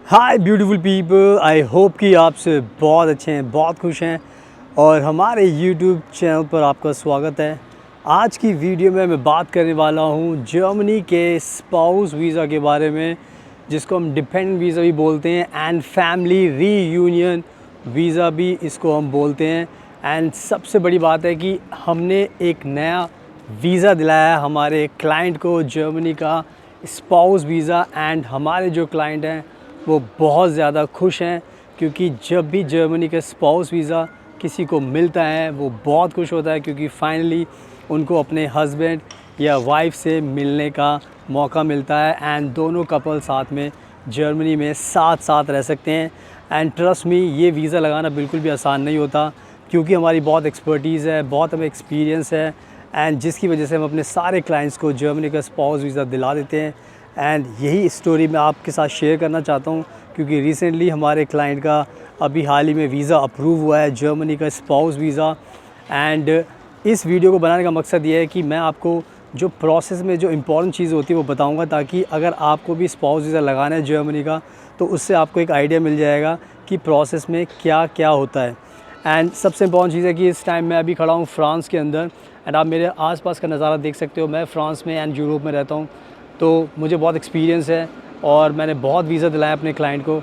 Hi beautiful people, I hope कि आप से बहुत अच्छे हैं, बहुत खुश हैं और हमारे यूट्यूब चैनल पर आपका स्वागत है। आज की वीडियो में मैं बात करने वाला हूँ जर्मनी के स्पाउस वीज़ा के बारे में, जिसको हम डिपेंडेंट वीज़ा भी बोलते हैं एंड फैमिली रीयूनियन वीज़ा भी इसको हम बोलते हैं। एंड सबसे बड़ी बात है कि हमने एक नया वीज़ा दिलाया है हमारे क्लाइंट को, जर्मनी का स्पाउस वीज़ा। एंड हमारे जो क्लाइंट हैं वो बहुत ज़्यादा खुश हैं, क्योंकि जब भी जर्मनी का स्पाउस वीज़ा किसी को मिलता है वो बहुत खुश होता है, क्योंकि फाइनली उनको अपने हस्बैंड या वाइफ से मिलने का मौका मिलता है एंड दोनों कपल साथ में जर्मनी में साथ साथ रह सकते हैं। एंड ट्रस्ट मी, ये वीज़ा लगाना बिल्कुल भी आसान नहीं होता, क्योंकि हमारी बहुत एक्सपर्टीज़ है, बहुत हमें एक्सपीरियंस है एंड जिसकी वजह से हम अपने सारे क्लाइंट्स को जर्मनी का स्पाउस वीज़ा दिला देते हैं। एंड यही स्टोरी मैं आपके साथ शेयर करना चाहता हूँ, क्योंकि रिसेंटली हमारे क्लाइंट का अभी हाल ही में वीज़ा अप्रूव हुआ है, जर्मनी का स्पाउस वीज़ा। एंड इस वीडियो को बनाने का मकसद ये है कि मैं आपको जो प्रोसेस में जो इम्पॉर्टेंट चीज़ होती है वो बताऊंगा, ताकि अगर आपको भी स्पाउस वीज़ा लगाना है जर्मनी का तो उससे आपको एक आइडिया मिल जाएगा कि प्रोसेस में क्या क्या होता है। एंड सबसे इम्पॉर्टेंट चीज़ है कि इस टाइम मैं अभी खड़ा हूँ फ्रांस के अंदर एंड आप मेरे आसपास का नज़ारा देख सकते हो। मैं फ्रांस में एंड यूरोप में रहता हूँ, तो मुझे बहुत एक्सपीरियंस है और मैंने बहुत वीज़ा दिलाया अपने क्लाइंट को।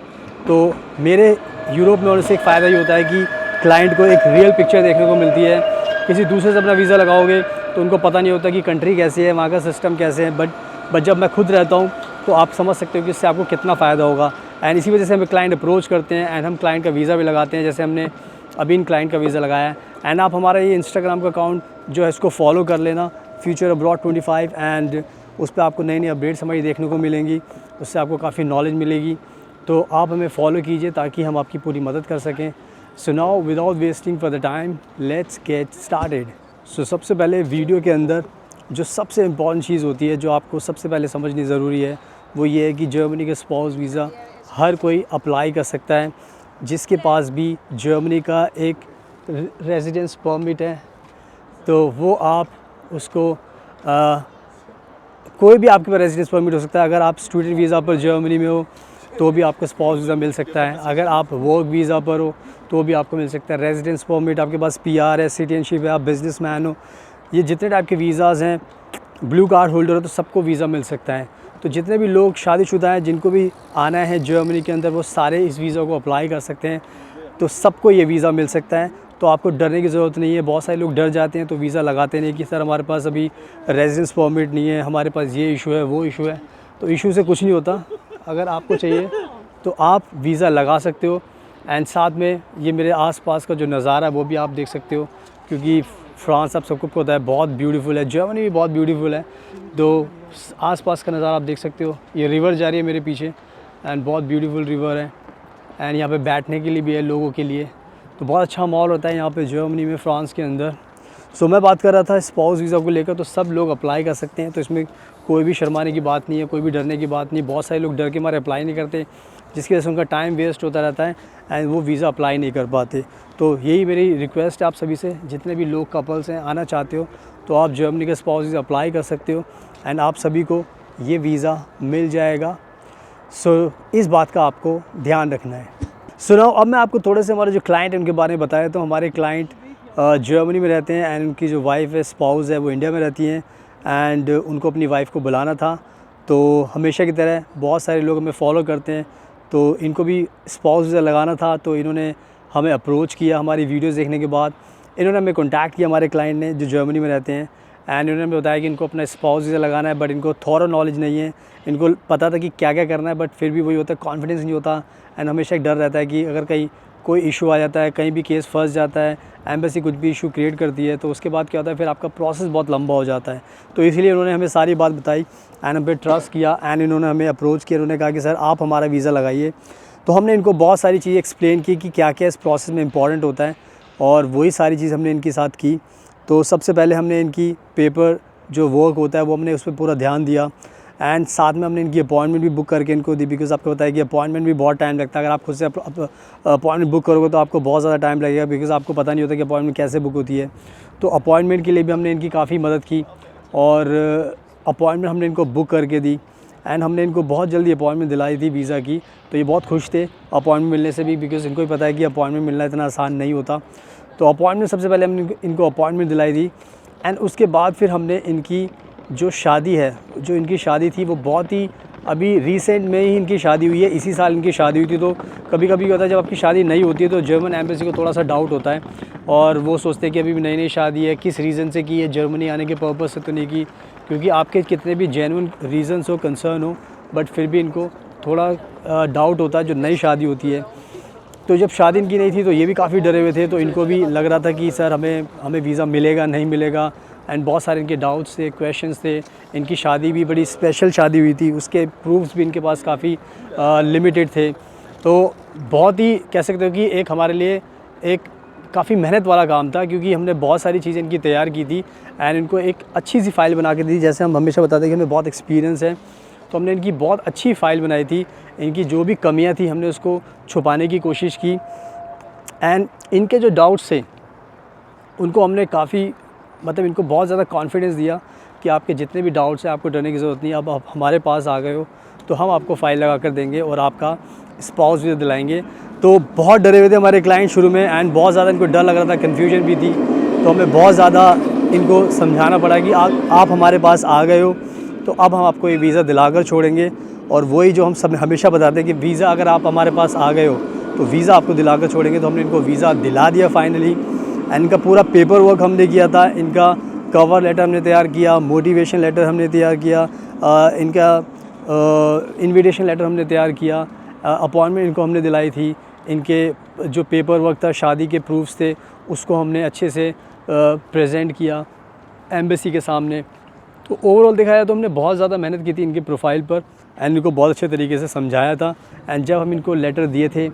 तो मेरे यूरोप में होने से एक फ़ायदा ये होता है कि क्लाइंट को एक रियल पिक्चर देखने को मिलती है। किसी दूसरे से अपना वीज़ा लगाओगे तो उनको पता नहीं होता कि कंट्री कैसी है, वहाँ का सिस्टम कैसे है। बट जब मैं खुद रहता हूँ तो आप समझ सकते हो कि इससे आपको कितना फ़ायदा होगा। एंड इसी वजह से हमें क्लाइंट अप्रोच करते हैं एंड हम क्लाइंट का वीज़ा भी लगाते हैं। जैसे हमने अभी इन क्लाइंट का वीज़ा लगाया है। एंड आप हमारा ये इंस्टाग्राम का अकाउंट जो है इसको फॉलो कर लेना, फ्यूचर अब्रॉड 25, एंड उस पर आपको नई नई अपडेट्स हमारी देखने को मिलेंगी, उससे आपको काफ़ी नॉलेज मिलेगी। तो आप हमें फॉलो कीजिए ताकि हम आपकी पूरी मदद कर सकें। So now without wasting for the time, let's get started. So सबसे पहले वीडियो के अंदर जो सबसे इम्पॉर्टेंट चीज़ होती है, जो आपको सबसे पहले समझनी ज़रूरी है, वो ये है कि जर्मनी का स्पाउस वीज़ा हर कोई अप्लाई कर सकता है, जिसके पास भी जर्मनी का एक रेजिडेंस परमिट है। तो वो आप उसको कोई भी आपके पास रेजिडेंस परमिट हो सकता है। अगर आप स्टूडेंट वीज़ा पर जर्मनी में हो तो भी आपको स्पाउस वीज़ा मिल सकता है। अगर आप वर्क वीज़ा पर हो तो भी आपको मिल सकता है। रेजिडेंस परमिट, आपके पास पीआर है, सिटीजनशिप है, आप बिजनेसमैन हो, ये जितने टाइप के वीज़ाज़ हैं, ब्लू कार्ड होल्डर हो, तो सबको वीज़ा मिल सकता है। तो जितने भी लोग शादीशुदा हैं जिनको भी आना है जर्मनी के अंदर, वो सारे इस वीज़ा को अप्लाई कर सकते हैं। तो सबको ये वीज़ा मिल सकता है, तो आपको डरने की ज़रूरत नहीं है। बहुत सारे लोग डर जाते हैं तो वीज़ा लगाते नहीं कि सर हमारे पास अभी रेजिडेंस परमिट नहीं है, हमारे पास ये इशू है, वो इशू है। तो इशू से कुछ नहीं होता। अगर आपको चाहिए तो आप वीज़ा लगा सकते हो। एंड साथ में ये मेरे आसपास का जो नज़ारा है वो भी आप देख सकते हो, क्योंकि फ्रांस आप सबको पता है बहुत ब्यूटीफुल है, जर्मनी भी बहुत ब्यूटीफुल है। तो आसपास का नज़ारा आप देख सकते हो। ये रिवर जा रही है मेरे पीछे एंड बहुत ब्यूटीफुल रिवर है। एंड यहाँ पे बैठने के लिए भी है लोगों के लिए, तो बहुत अच्छा माहौल होता है यहाँ पे जर्मनी में, फ्रांस के अंदर। सो मैं बात कर रहा था स्पाउस वीज़ा को लेकर, तो सब लोग अप्लाई कर सकते हैं। तो इसमें कोई भी शर्माने की बात नहीं है, कोई भी डरने की बात नहीं। बहुत सारे लोग डर के मारे अप्लाई नहीं करते, जिसकी वजह से उनका टाइम वेस्ट होता रहता है एंड वो वीज़ा अप्लाई नहीं कर पाते। तो यही मेरी रिक्वेस्ट है आप सभी से, जितने भी लोग कपल्स हैं आना चाहते हो तो आप जर्मनी का स्पाउस वीज़ा अप्लाई कर सकते हो एंड आप सभी को ये वीज़ा मिल जाएगा। सो इस बात का आपको ध्यान रखना है। सुनाओ, अब मैं आपको थोड़े से हमारे जो क्लाइंट हैं उनके बारे में बताया। तो हमारे क्लाइंट जर्मनी में रहते हैं एंड उनकी जो वाइफ है, स्पाउस है, वो इंडिया में रहती हैं एंड उनको अपनी वाइफ को बुलाना था। तो हमेशा की तरह बहुत सारे लोग हमें फॉलो करते हैं, तो इनको भी स्पाउस वीज़ा लगाना था। तो इन्होंने हमें अप्रोच किया हमारी वीडियोज़ देखने के बाद। इन्होंने हमें कॉन्टैक्ट किया, हमारे क्लाइंट ने जो जर्मनी में रहते हैं, एंड इन्होंने बताया कि इनको अपना स्पाउस वीज़ा लगाना है, बट इनको थोड़ा नॉलेज नहीं है। इनको पता था कि क्या क्या करना है, बट फिर भी वही होता है, कॉन्फिडेंस नहीं होता एंड हमेशा एक डर रहता है कि अगर कहीं कोई इशू आ जाता है, कहीं भी केस फंस जाता है, एम्बेसी कुछ भी इशू क्रिएट करती है, तो उसके बाद क्या होता है फिर आपका प्रोसेस बहुत लंबा हो जाता है। तो इसलिए उन्होंने हमें सारी बात बताई एंड हम पे ट्रस्ट किया एंड इन्होंने हमें अप्रोच किया। उन्होंने कहा कि सर आप हमारा वीज़ा लगाइए। तो हमने इनको बहुत सारी चीज़ें एक्सप्लेन की कि क्या क्या इस प्रोसेस में इंपॉर्टेंट होता है, और वही सारी चीज़ हमने इनके साथ की। तो सबसे पहले हमने इनकी पेपर जो वर्क होता है वो हमने उस पर पूरा ध्यान दिया एंड साथ में हमने इनकी अपॉइंटमेंट भी बुक करके इनको दी, बिकॉज़ आपको पता है कि अपॉइंटमेंट भी बहुत टाइम लगता है। अगर आप खुद से अपॉइंटमेंट बुक करोगे तो आपको बहुत ज़्यादा टाइम लगेगा, बिकॉज़ आपको पता नहीं होता कि अपॉइंटमेंट कैसे बुक होती है। तो अपॉइंटमेंट के लिए भी हमने इनकी काफ़ी मदद की और अपॉइंटमेंट हमने इनको बुक करके दी एंड हमने इनको बहुत जल्दी अपॉइंटमेंट दिलाई थी वीज़ा की। तो ये बहुत खुश थे अपॉइंटमेंट मिलने से भी, बिकॉज़ इनको भी पता है कि अपॉइंटमेंट मिलना इतना आसान नहीं होता। तो अपॉइंटमेंट सबसे पहले हमने इनको अपॉइंटमेंट दिलाई थी एंड उसके बाद फिर हमने इनकी जो शादी है, जो इनकी शादी थी वो बहुत ही अभी रिसेंट में ही इनकी शादी हुई है, इसी साल इनकी शादी हुई थी। तो कभी कभी क्या होता है जब आपकी शादी नहीं होती है तो जर्मन एम्बेसी को थोड़ा सा डाउट होता है और वो सोचते हैं कि अभी भी नई नई शादी है, किस रीज़न से की है, जर्मनी आने के पर्पज़ से तो नहीं की, क्योंकि आपके कितने भी जेन्युइन रीज़न्स हो, कंसर्न हो, बट फिर भी इनको थोड़ा डाउट होता है जो नई शादी होती है। तो जब शादी इनकी नहीं थी तो ये भी काफ़ी डरे हुए थे, तो इनको भी लग रहा था कि सर हमें वीज़ा मिलेगा नहीं मिलेगा, एंड बहुत सारे इनके डाउट्स थे, क्वेश्चंस थे। इनकी शादी भी बड़ी स्पेशल शादी हुई थी, उसके प्रूफ्स भी इनके पास काफ़ी लिमिटेड थे। तो बहुत ही कह सकते हो कि एक हमारे लिए एक काफ़ी मेहनत वाला काम था, क्योंकि हमने बहुत सारी चीज़ें इनकी तैयार की थी एंड इनको एक अच्छी सी फ़ाइल बना के दी। जैसे हम हमेशा बताते हैं कि हमें बहुत एक्सपीरियंस है, तो हमने इनकी बहुत अच्छी फ़ाइल बनाई थी। इनकी जो भी कमियां थी हमने उसको छुपाने की कोशिश की एंड इनके जो डाउट्स थे उनको हमने काफ़ी मतलब इनको बहुत ज़्यादा कॉन्फिडेंस दिया कि आपके जितने भी डाउट्स हैं आपको डरने की ज़रूरत नहीं है। अब आप हमारे पास आ गए हो तो हम आपको फ़ाइल लगा कर देंगे और आपका स्पाउस भी दिलाएंगे। तो बहुत डरे हुए थे हमारे क्लाइंट शुरू में एंड बहुत ज़्यादा इनको डर लग रहा था, कन्फ्यूजन भी थी। तो हमें बहुत ज़्यादा इनको समझाना पड़ा कि आप हमारे पास आ गए हो तो अब हम आपको ये वीज़ा दिलाकर छोड़ेंगे। और वही जो हम सब हमेशा बताते हैं कि वीज़ा अगर आप हमारे पास आ गए हो तो वीज़ा आपको दिलाकर छोड़ेंगे। तो हमने इनको वीज़ा दिला दिया फाइनली एंड इनका पूरा पेपर वर्क हमने किया था। इनका कवर लेटर हमने तैयार किया, मोटिवेशन लेटर हमने तैयार किया, इनका इनविटेशन लेटर हमने तैयार किया, अपॉइंटमेंट इनको हमने दिलाई थी, इनके जो पेपर वर्क था, शादी के प्रूफ्स थे, उसको हमने अच्छे से प्रेजेंट किया एम्बेसी के सामने। तो ओवरऑल देखा जाए तो हमने बहुत ज़्यादा मेहनत की थी इनके प्रोफाइल पर एंड इनको बहुत अच्छे तरीके से समझाया था। एंड जब हम इनको लेटर दिए थे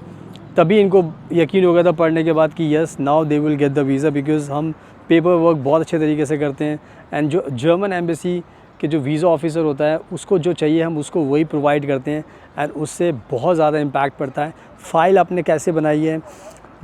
तभी इनको यकीन हो गया था पढ़ने के बाद कि yes now they will get the visa, because हम पेपर वर्क बहुत अच्छे तरीके से करते हैं एंड जो जर्मन एम्बेसी के जो वीज़ा ऑफिसर होता है उसको जो चाहिए हम उसको वही प्रोवाइड करते हैं एंड उससे बहुत ज़्यादा इम्पैक्ट पड़ता है। फ़ाइल आपने कैसे बनाई है,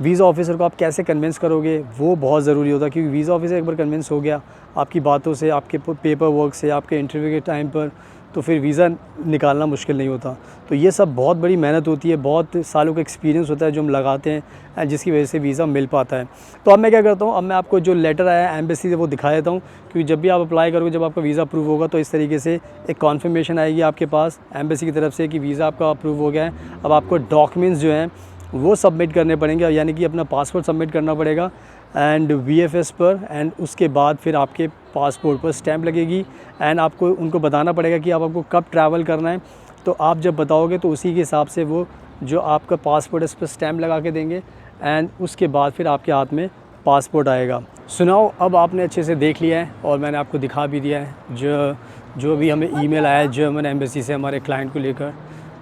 वीज़ा ऑफिसर को आप कैसे कन्विंस करोगे, वो बहुत ज़रूरी होता है, क्योंकि वीज़ा ऑफिसर एक बार कन्विंस हो गया आपकी बातों से, आपके पेपर वर्क से, आपके इंटरव्यू के टाइम पर, तो फिर वीज़ा निकालना मुश्किल नहीं होता। तो ये सब बहुत बड़ी मेहनत होती है, बहुत सालों का एक्सपीरियंस होता है जो हम लगाते हैं एंड जिसकी वजह से वीज़ा मिल पाता है। तो अब मैं क्या करता हूँ, अब मैं आपको जो लेटर आया है एम्बेसी से वो दिखा देता हूँ, क्योंकि जब भी आप अप्लाई करोगे, जब आपका वीज़ा अप्रूव होगा तो इस तरीके से एक कॉन्फर्मेशन आएगी आपके पास एम्बेसी की तरफ से कि वीज़ा आपका अप्रूव हो गया है। अब आपको डॉक्यूमेंट्स जो हैं वो सबमिट करने पड़ेंगे, यानी कि अपना पासपोर्ट सबमिट करना पड़ेगा एंड VFS पर, एंड उसके बाद फिर आपके पासपोर्ट पर स्टैंप लगेगी एंड आपको उनको बताना पड़ेगा कि आपको कब ट्रैवल करना है। तो आप जब बताओगे तो उसी के हिसाब से वो जो आपका पासपोर्ट है उस पर स्टैंप लगा के देंगे एंड उसके बाद फिर आपके हाथ में पासपोर्ट आएगा। सुनाओ, अब आपने अच्छे से देख लिया है और मैंने आपको दिखा भी दिया है जो भी हमें ईमेल आया है जर्मन एम्बेसी से हमारे क्लाइंट को लेकर।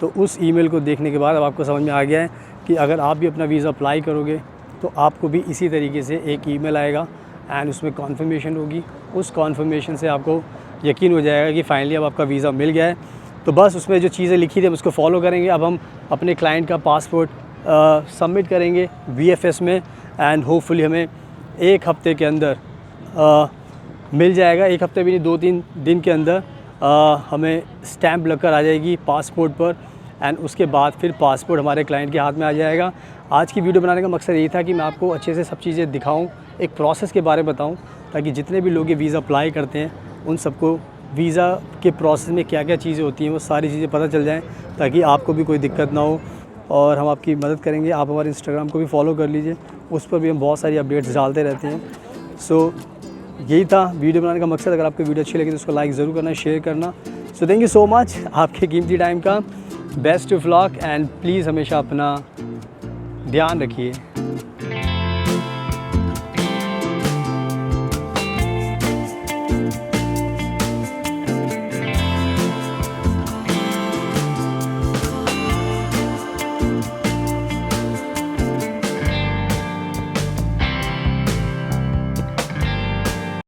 तो उस ईमेल को देखने के बाद अब आपको समझ में आ गया है कि अगर आप भी अपना वीज़ा अप्लाई करोगे तो आपको भी इसी तरीके से एक ईमेल आएगा एंड उसमें कॉन्फर्मेशन होगी। उस कॉन्फर्मेशन से आपको यकीन हो जाएगा कि फाइनली अब आपका वीज़ा मिल गया है। तो बस उसमें जो चीज़ें लिखी थी हम उसको फॉलो करेंगे। अब हम अपने क्लाइंट का पासपोर्ट सबमिट करेंगे VFS में एंड होपफुली हमें एक हफ़्ते के अंदर मिल जाएगा। एक हफ़्ते भी नहीं, 2-3 दिन के अंदर हमें स्टैंप लगकर आ जाएगी पासपोर्ट पर एंड उसके बाद फिर पासपोर्ट हमारे क्लाइंट के हाथ में आ जाएगा। आज की वीडियो बनाने का मकसद यही था कि मैं आपको अच्छे से सब चीज़ें दिखाऊं, एक प्रोसेस के बारे में बताऊं, ताकि जितने भी लोग ये वीज़ा अप्लाई करते हैं उन सबको वीज़ा के प्रोसेस में क्या क्या चीज़ें होती हैं वो सारी चीज़ें पता चल जाएँ, ताकि आपको भी कोई दिक्कत ना हो और हम आपकी मदद करेंगे। आप हमारे इंस्टाग्राम को भी फॉलो कर लीजिए, उस पर भी हम बहुत सारी अपडेट्स डालते रहते हैं। सो यही था वीडियो बनाने का मकसद। अगर आपको वीडियो अच्छी लगी तो उसको लाइक ज़रूर करना, शेयर करना। So thank you so much आपके कीमती टाइम का। Best of luck and please हमेशा अपना ध्यान रखिए।